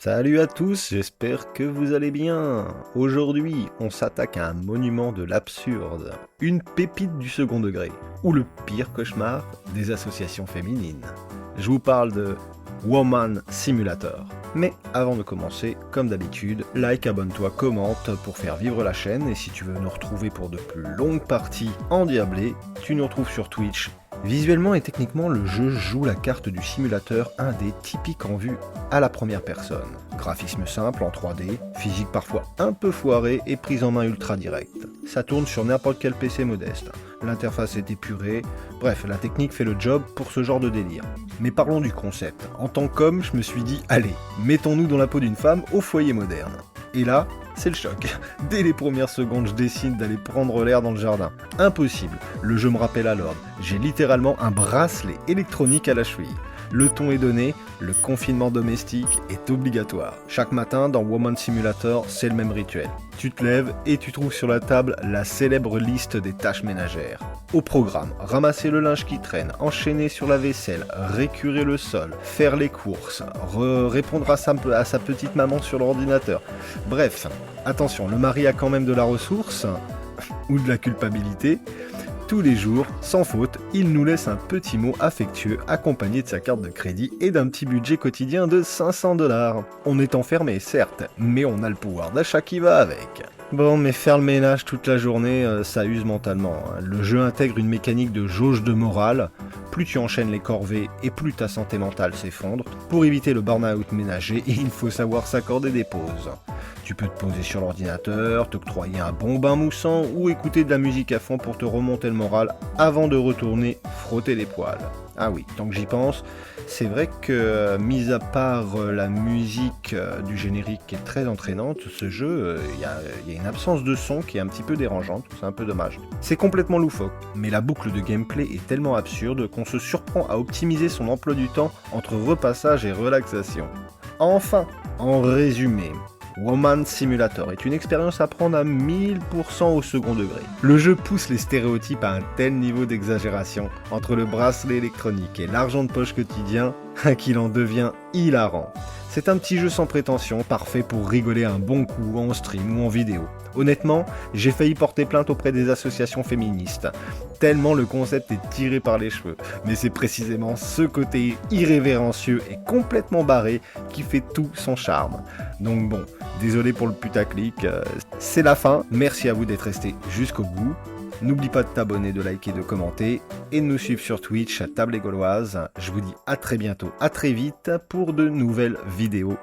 Salut à tous, j'espère que vous allez bien. Aujourd'hui, on s'attaque à un monument de l'absurde, une pépite du second degré, ou le pire cauchemar des associations féminines. Je vous parle de Woman Simulator. Mais avant de commencer, comme d'habitude, like, abonne-toi, commente pour faire vivre la chaîne, et si tu veux nous retrouver pour de plus longues parties endiablées, tu nous retrouves sur Twitch. Visuellement et techniquement, le jeu joue la carte du simulateur indé typique en vue à la première personne. Graphisme simple en 3D, physique parfois un peu foirée et prise en main ultra directe. Ça tourne sur n'importe quel PC modeste. L'interface est épurée, bref, la technique fait le job pour ce genre de délire. Mais parlons du concept. En tant qu'homme, je me suis dit, allez, mettons-nous dans la peau d'une femme au foyer moderne. Et là, c'est le choc. Dès les premières secondes, je décide d'aller prendre l'air dans le jardin. Impossible, le jeu me rappelle à l'ordre. J'ai littéralement un bracelet électronique à la cheville. Le ton est donné, le confinement domestique est obligatoire. Chaque matin, dans Woman Simulator, c'est le même rituel. Tu te lèves et tu trouves sur la table la célèbre liste des tâches ménagères. Au programme, ramasser le linge qui traîne, enchaîner sur la vaisselle, récurer le sol, faire les courses, répondre à sa petite maman sur l'ordinateur. Bref, attention, le mari a quand même de la ressource, ou de la culpabilité. Tous les jours, sans faute, il nous laisse un petit mot affectueux accompagné de sa carte de crédit et d'un petit budget quotidien de 500$. On est enfermé, certes, mais on a le pouvoir d'achat qui va avec. Bon, mais faire le ménage toute la journée, ça use mentalement. Le jeu intègre une mécanique de jauge de morale. Plus tu enchaînes les corvées et plus ta santé mentale s'effondre. Pour éviter le burn-out ménager, il faut savoir s'accorder des pauses. Tu peux te poser sur l'ordinateur, t'octroyer un bon bain moussant ou écouter de la musique à fond pour te remonter le moral avant de retourner frotter les poils. Ah oui, tant que j'y pense, c'est vrai que, mis à part la musique du générique qui est très entraînante, ce jeu, il y a une absence de son qui est un petit peu dérangeante, c'est un peu dommage. C'est complètement loufoque, mais la boucle de gameplay est tellement absurde qu'on se surprend à optimiser son emploi du temps entre repassage et relaxation. Enfin, en résumé, Woman Simulator est une expérience à prendre à 1000% au second degré. Le jeu pousse les stéréotypes à un tel niveau d'exagération entre le bracelet électronique et l'argent de poche quotidien qu'il en devient hilarant. C'est un petit jeu sans prétention, parfait pour rigoler un bon coup en stream ou en vidéo. Honnêtement, j'ai failli porter plainte auprès des associations féministes, tellement le concept est tiré par les cheveux. Mais c'est précisément ce côté irrévérencieux et complètement barré qui fait tout son charme. Donc bon, désolé pour le putaclic, c'est la fin, merci à vous d'être restés jusqu'au bout. N'oublie pas de t'abonner, de liker, de commenter et de nous suivre sur Twitch à Table et Gauloise. Je vous dis à très bientôt, à très vite pour de nouvelles vidéos.